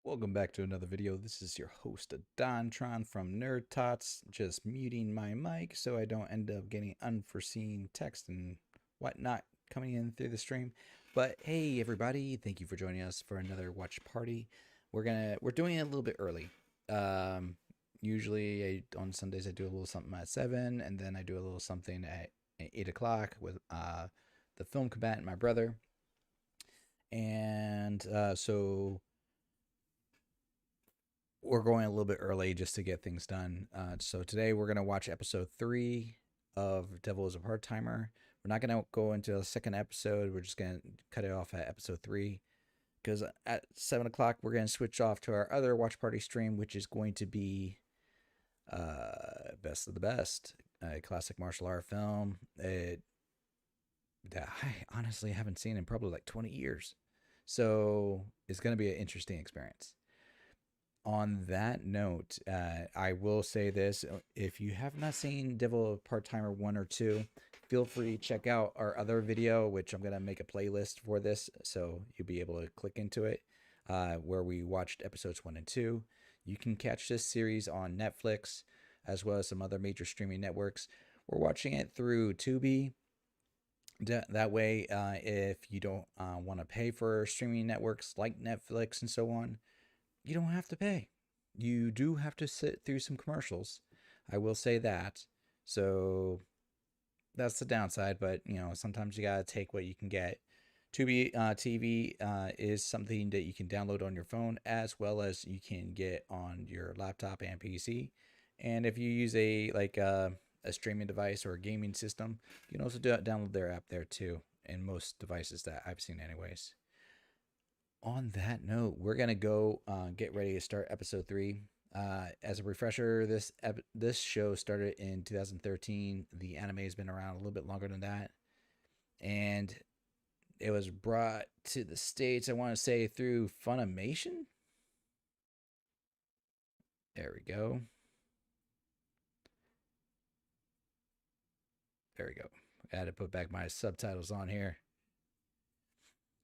Welcome back to another video. This is your host, Dontron from NerdTots. Just muting my mic so I don't end up getting unforeseen text and whatnot coming in through the stream. But hey, everybody! Thank you for joining us for another watch party. We're doing it a little bit early. Usually on Sundays I do a little something at 7, and then I do a little something at 8 o'clock with the film combatant, my brother. And so we're going a little bit early just to get things done. So today we're going to watch episode 3 of Devil is a Part-Timer. We're not going to go into the second episode. We're just going to cut it off at episode 3. Because at 7 o'clock, we're going to switch off to our other watch party stream, which is going to be Best of the Best, a classic martial art film that I honestly haven't seen in probably like 20 years. So it's going to be an interesting experience. On that note, I will say this. If you have not seen Devil Part-Timer 1 or 2, feel free to check out our other video, which I'm going to make a playlist for this, so you'll be able to click into it, where we watched episodes 1 and 2. You can catch this series on Netflix, as well as some other major streaming networks. We're watching it through Tubi. That way, if you don't want to pay for streaming networks like Netflix and so on, you don't have to pay. You do have to sit through some commercials. I will say that. So that's the downside, but sometimes you gotta take what you can get. Tubi TV is something that you can download on your phone, as well as you can get on your laptop and PC. And if you use a streaming device or a gaming system, you can also download their app there too, in most devices that I've seen anyways. On that note, we're gonna go get ready to start episode 3. As a refresher, this show started in 2013. The anime has been around a little bit longer than that, and it was brought to the States, I want to say, through Funimation. There we go. There we go. I had to put back my subtitles on here.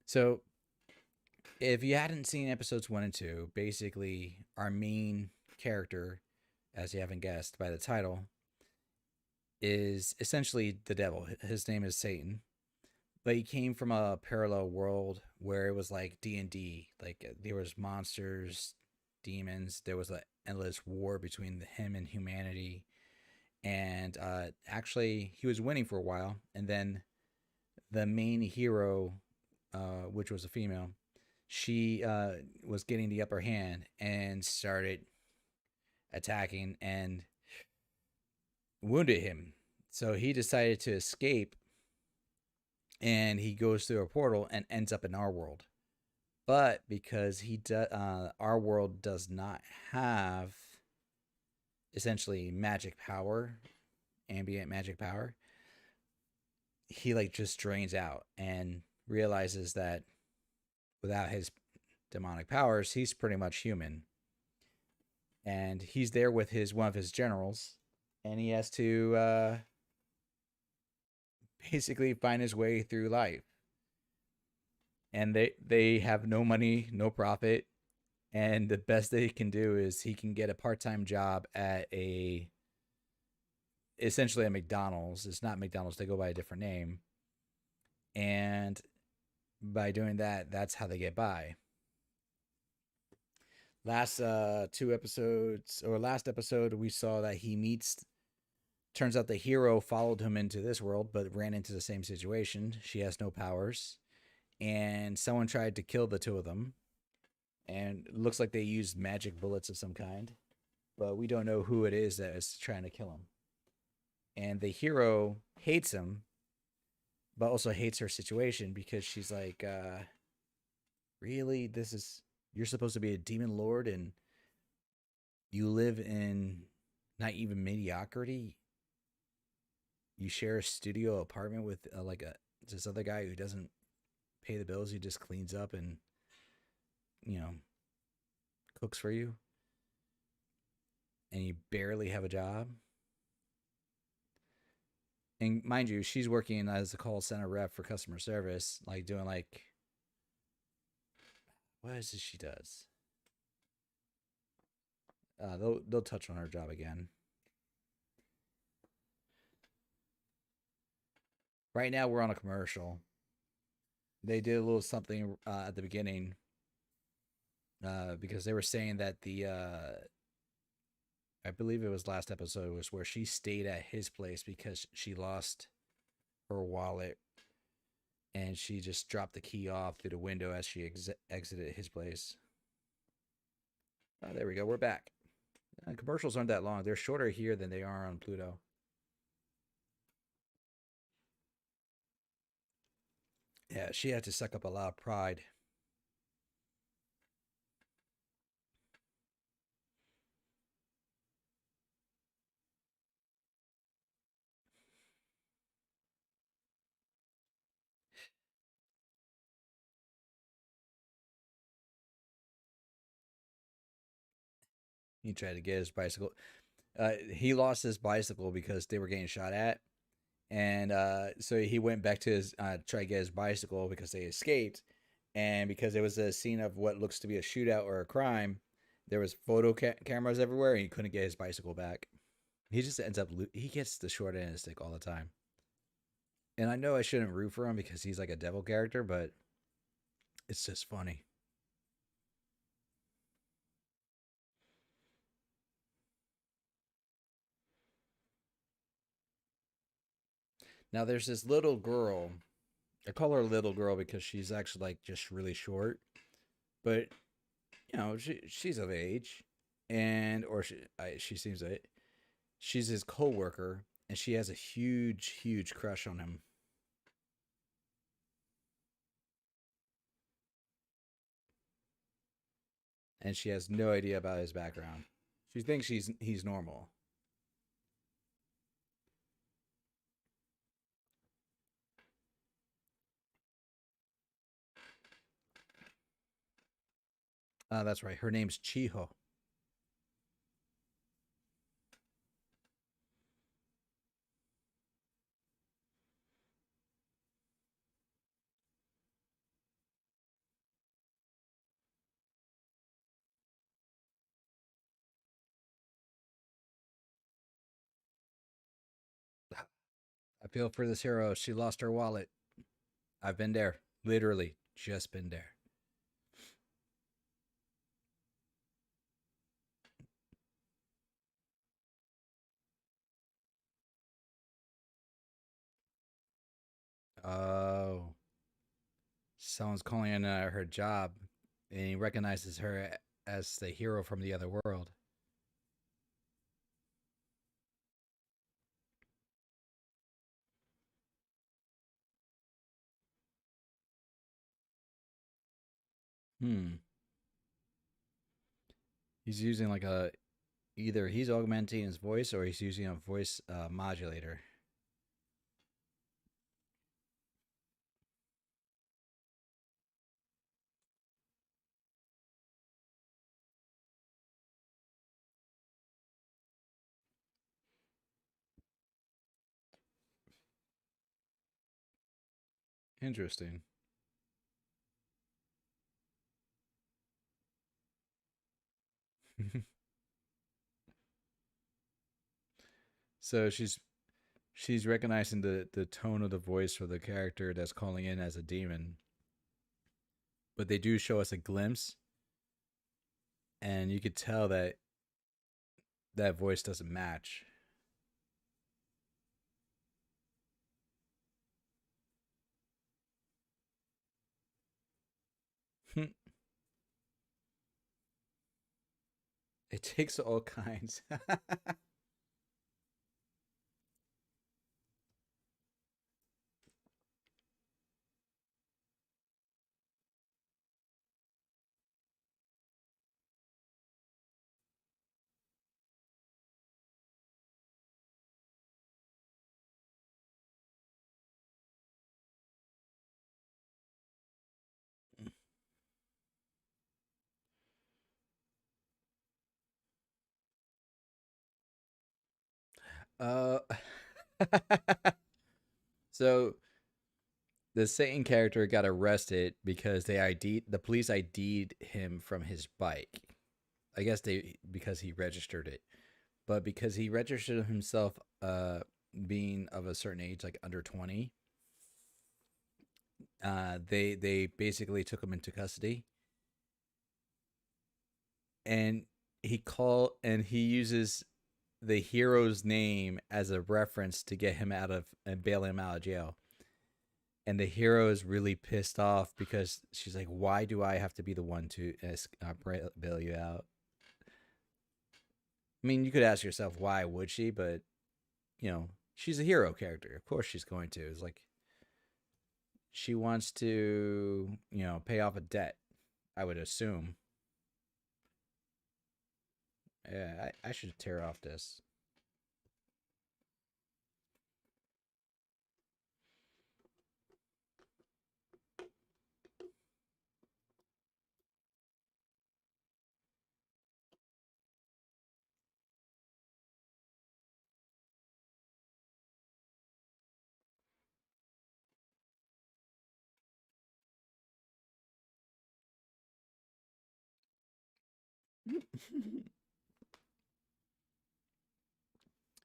So if you hadn't seen episodes 1 and 2, basically our main character, as you haven't guessed by the title, is essentially the devil. His name is Satan, but he came from a parallel world where it was like D&D. Like there was monsters, demons. There was an endless war between him and humanity. And actually, he was winning for a while, and then the main hero, which was a female, she was getting the upper hand and started attacking and wounded him. So he decided to escape, and he goes through a portal and ends up in our world. But because our world does not have essentially magic power, ambient magic power, he just drains out and realizes that without his demonic powers, he's pretty much human. And he's there with one of his generals, and he has to basically find his way through life. And they have no money, no profit, and the best they can do is he can get a part-time job at essentially a McDonald's. It's not McDonald's, they go by a different name. And by doing that, that's how they get by. Last episode, we saw that turns out the hero followed him into this world, but ran into the same situation. She has no powers, and someone tried to kill the two of them, and it looks like they used magic bullets of some kind, but we don't know who it is that is trying to kill him. And the hero hates him, but also hates her situation, because she's like, really? You're supposed to be a demon lord, and you live in not even mediocrity. You share a studio apartment with this other guy who doesn't pay the bills. He just cleans up and cooks for you, and you barely have a job. And mind you, she's working as a call center rep for customer service, doing what is it she does? They'll touch on her job again. Right now, we're on a commercial. They did a little something at the beginning because they were saying that I believe it was last episode was where she stayed at his place because she lost her wallet and she just dropped the key off through the window as she exited his place. Oh, there we go. We're back. Commercials aren't that long. They're shorter here than they are on Pluto. Yeah, she had to suck up a lot of pride. He tried to get his bicycle. He lost his bicycle because they were getting shot at, and so he went back to his try to get his bicycle because they escaped, and because it was a scene of what looks to be a shootout or a crime, there was photo cameras everywhere, and he couldn't get his bicycle back. He just ends up he gets the short end of the stick all the time. And I know I shouldn't root for him because he's like a devil character, but it's just funny. Now there's this little girl. I call her little girl because she's actually like just really short, but she's of age, and or she seems it. She's his coworker, and she has a huge crush on him, and she has no idea about his background. She thinks he's normal. That's right. Her name's Chiho. I feel for this hero. She lost her wallet. I've been there. Literally, just been there. Oh, someone's calling in her job, and he recognizes her as the hero from the other world. Hmm. He's using like a either he's augmenting his voice or he's using a voice modulator. Interesting. So she's recognizing the tone of the voice for the character that's calling in as a demon, but they do show us a glimpse, and you could tell that that voice doesn't match. It takes all kinds. uh, so the Satan character got arrested because the police ID'd him from his bike. I guess they because he registered it, but because he registered himself being of a certain age, like under 20, they basically took him into custody, and he uses the hero's name as a reference to get him out of and bail him out of jail. And the hero is really pissed off because she's like, "Why do I have to be the one to bail you out?" I mean, you could ask yourself why would she, but she's a hero character. Of course, she's going to. It's like she wants to, pay off a debt. I would assume. Yeah, I should tear off this.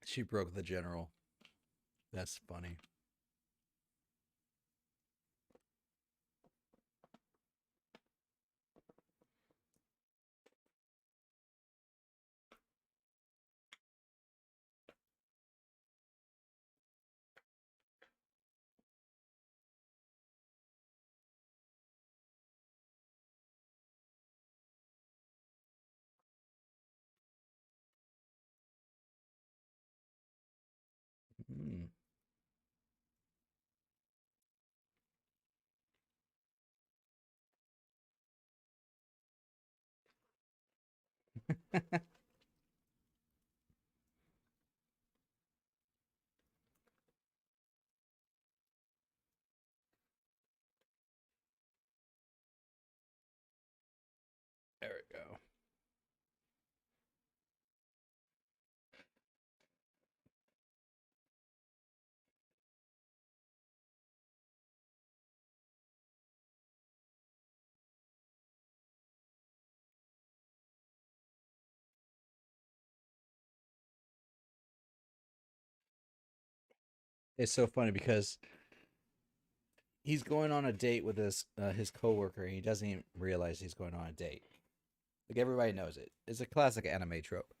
She broke the general. That's funny. Mm. There we go. It's so funny because he's going on a date with his coworker, and he doesn't even realize he's going on a date. Like everybody knows it. It's a classic anime trope.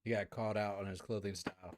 He got called out on his clothing style.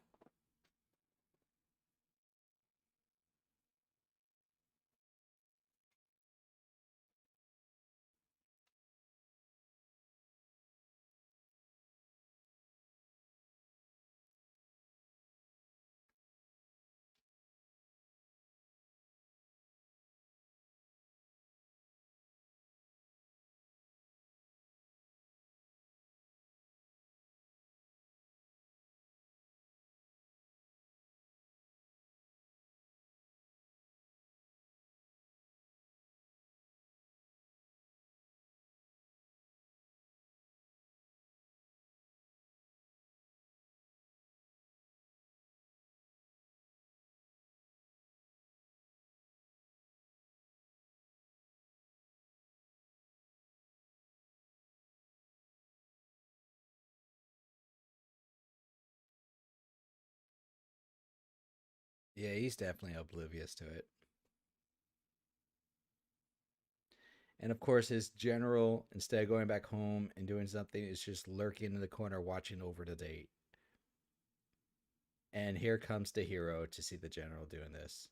Yeah, he's definitely oblivious to it. And of course, his general, instead of going back home and doing something, is just lurking in the corner watching over the date. And here comes the hero to see the general doing this.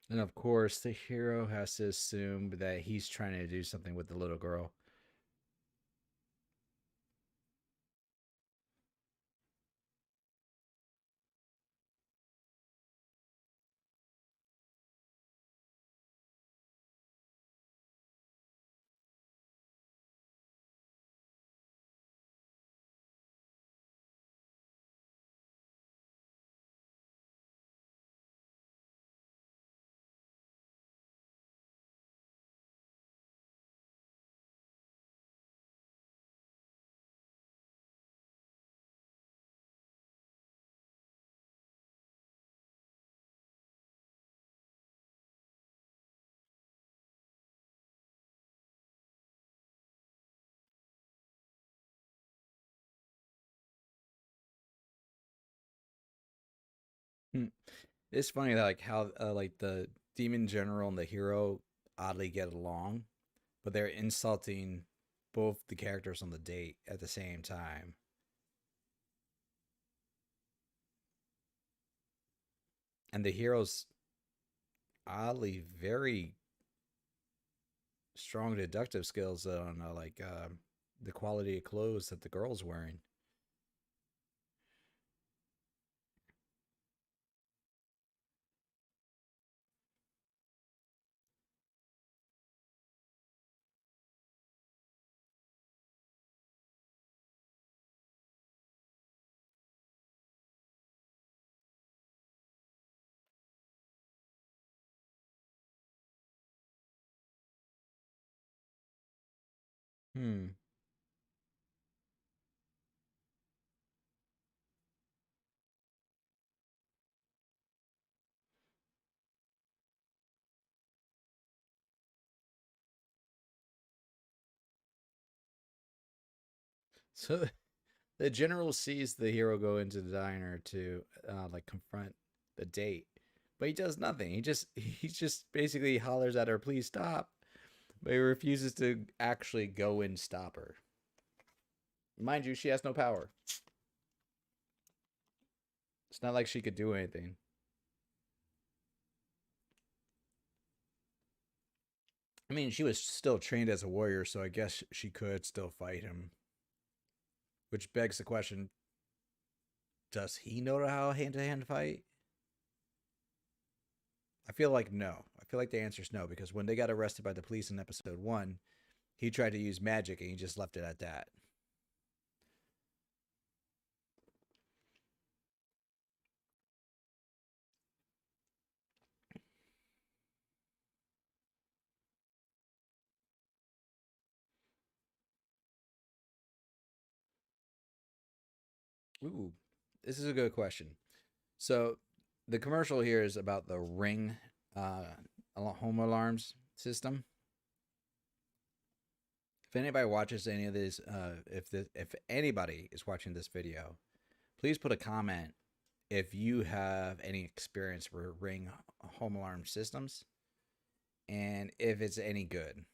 And of course, the hero has to assume that he's trying to do something with the little girl. Hmm. It's funny, like how like the demon general and the hero oddly get along, but they're insulting both the characters on the date at the same time. And the hero's oddly very strong deductive skills on the quality of clothes that the girl's wearing. Hmm. So the general sees the hero go into the diner to like confront the date, but he does nothing. He just basically hollers at her, "Please stop," but he refuses to actually go and stop her. Mind you, she has no power. It's not like she could do anything. I mean, she was still trained as a warrior, so I guess she could still fight him. Which begs the question: does he know how hand to hand fight? I feel like no. I feel like the answer is no because when they got arrested by the police in episode one, he tried to use magic and he just left it at that. Ooh, this is a good question. So, the commercial here is about the Ring uh, home alarms system. If anybody watches any of this, if anybody is watching this video, please put a comment if you have any experience with Ring home alarm systems and if it's any good.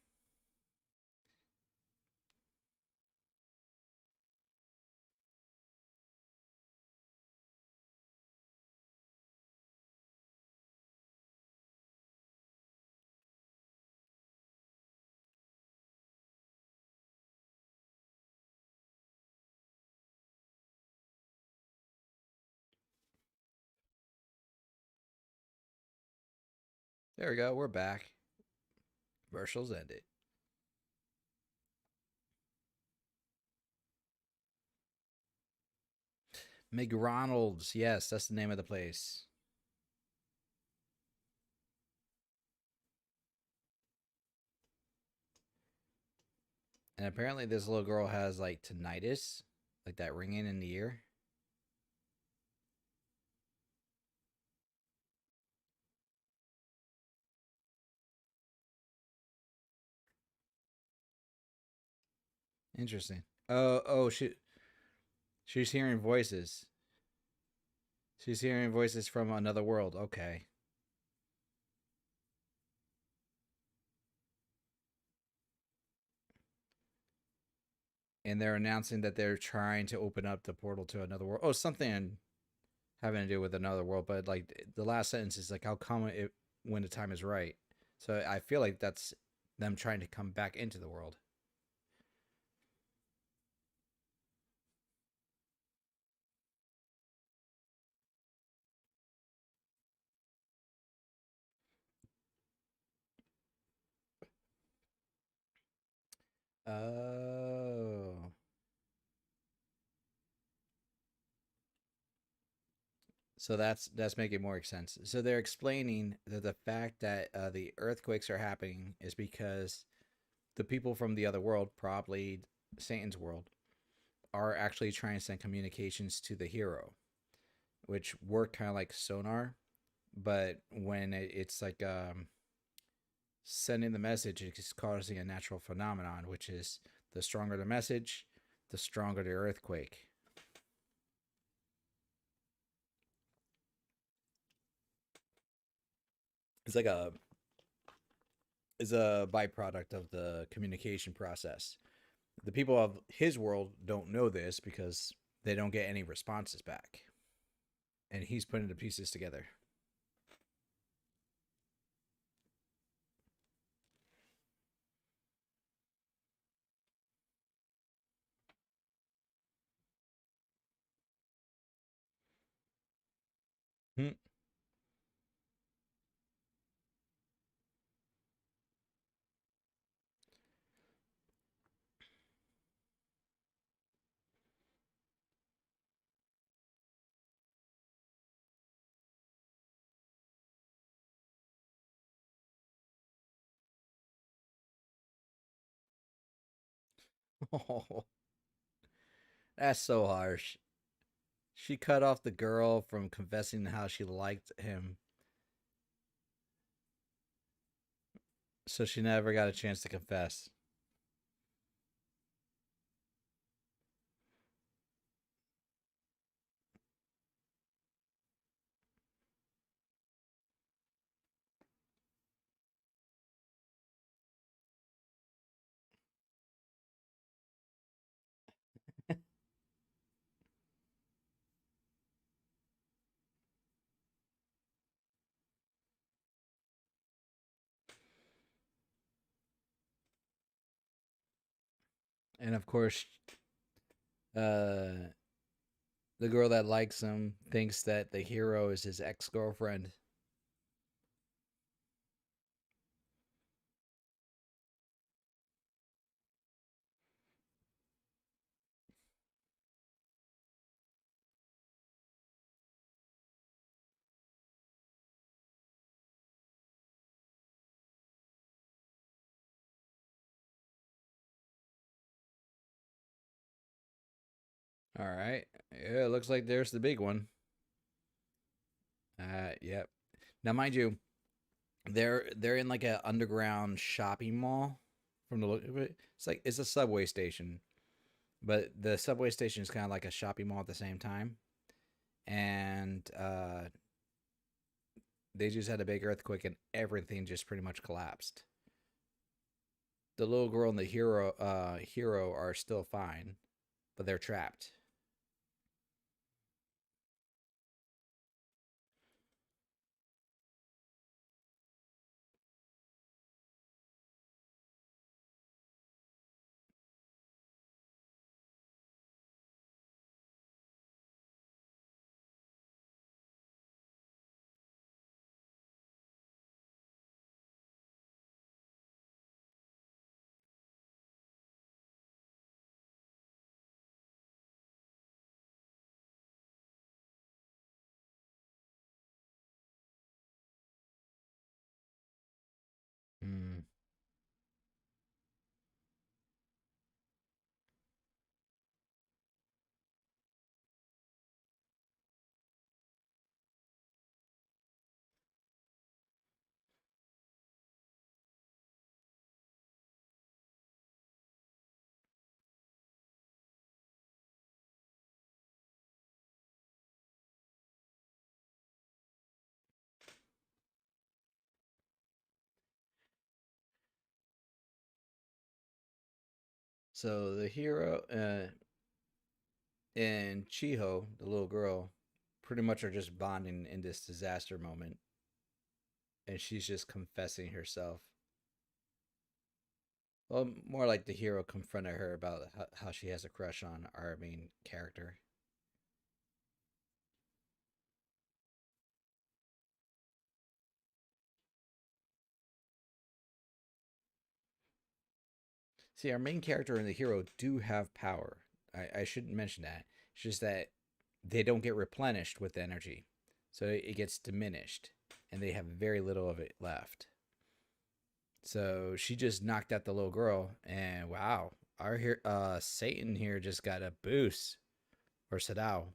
There we go. We're back. Commercials ended. McDonald's. Yes, that's the name of the place. And apparently, this little girl has like tinnitus, like that ringing in the ear. Interesting. Oh, she's hearing voices. She's hearing voices from another world. Okay. And they're announcing that they're trying to open up the portal to another world. Oh, something having to do with another world, but like the last sentence is like, "How come it when the time is right?" So I feel like that's them trying to come back into the world. Oh, so that's making more sense. So they're explaining that the fact that the earthquakes are happening is because the people from the other world, probably Satan's world, are actually trying to send communications to the hero, which work kind of like sonar, but when it's like sending the message, it's causing a natural phenomenon, which is the stronger the message, the stronger the earthquake. It's like a is a byproduct of the communication process. The people of his world don't know this because they don't get any responses back, and he's putting the pieces together. Hmm. Oh, that's so harsh. She cut off the girl from confessing how she liked him, so she never got a chance to confess. And of course, uh, the girl that likes him thinks that the hero is his ex girlfriend. All right. Yeah, it looks like there's the big one. Yep. Now, mind you, they're in like a underground shopping mall. From the look of it, it's like it's a subway station, but the subway station is kind of like a shopping mall at the same time. And they just had a big earthquake, and everything just pretty much collapsed. The little girl and the hero are still fine, but they're trapped. So the hero and Chiho, the little girl, pretty much are just bonding in this disaster moment, and she's just confessing herself. Well, more like the hero confronted her about how she has a crush on our main character. See, our main character and the hero do have power. I shouldn't mention that. It's just that they don't get replenished with energy. So it gets diminished, and they have very little of it left. So she just knocked out the little girl, and wow, our here Satan here just got a boost, or Sadao.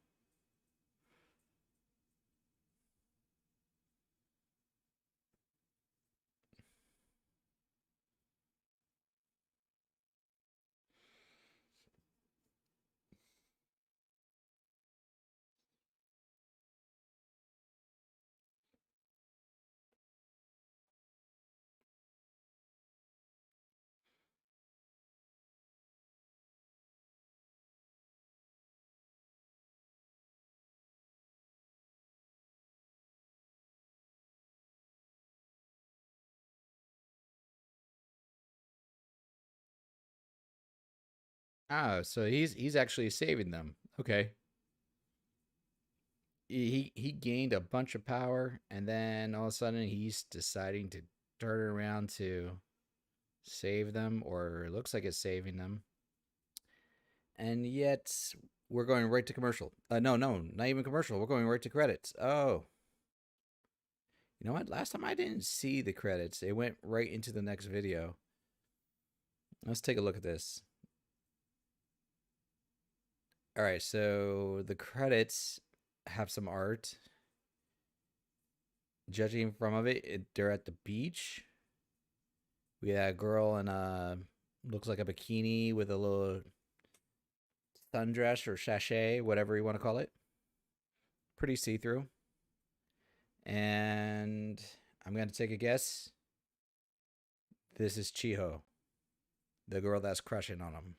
Ah, so he's actually saving them. Okay. He gained a bunch of power, and then all of a sudden he's deciding to turn around to save them, or it looks like it's saving them. And yet we're going right to commercial. No, not even commercial. We're going right to credits. Oh, you know what? Last time I didn't see the credits. It went right into the next video. Let's take a look at this. All right, so the credits have some art. Judging from of it, they're at the beach. We had a girl in a looks like a bikini with a little sundress or sachet, whatever you want to call it. Pretty see through. And I'm going to take a guess. This is Chiho, the girl that's crushing on him.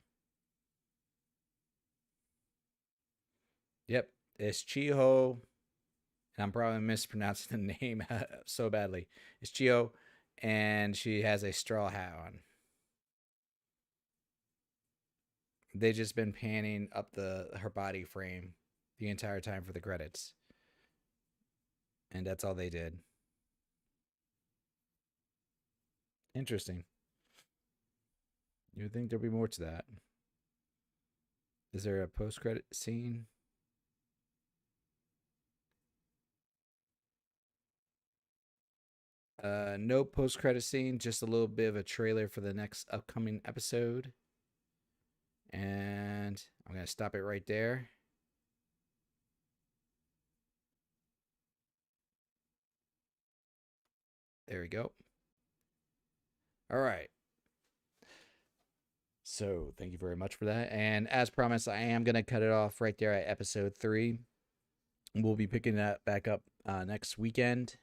Yep, it's Chiho. And I'm probably mispronouncing the name so badly. It's Chiho, and she has a straw hat on. They just been panning up the her body frame the entire time for the credits, and that's all they did. Interesting. You would think there'd be more to that. Is there a post credit scene? No post credit scene, just a little bit of a trailer for the next upcoming episode. And I'm gonna stop it right there. There we go. All right. So thank you very much for that. And as promised, I am gonna cut it off right there at episode 3. We'll be picking that back up next weekend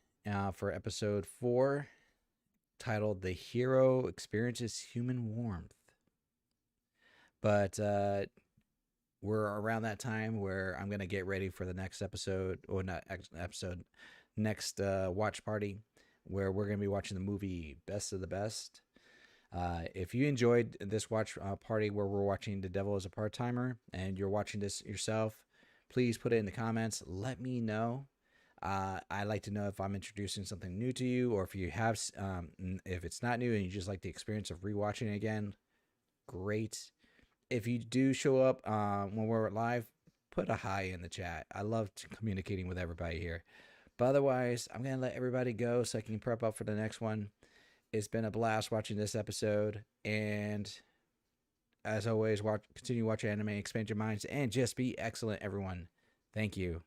for episode 4, titled "The Hero Experiences Human Warmth." But we're around that time where I'm gonna get ready for the next episode, or not episode, next watch party, where we're gonna be watching the movie Best of the Best. If you enjoyed this watch party where we're watching The Devil is a Part Timer, and you're watching this yourself, please put it in the comments. Let me know. I like to know if I'm introducing something new to you, or if you have, if it's not new and you just like the experience of rewatching it again. Great. If you do show up when we're live, put a hi in the chat. I love communicating with everybody here. But otherwise, I'm gonna let everybody go so I can prep up for the next one. It's been a blast watching this episode, and as always, continue watching anime, expand your minds, and just be excellent, everyone. Thank you.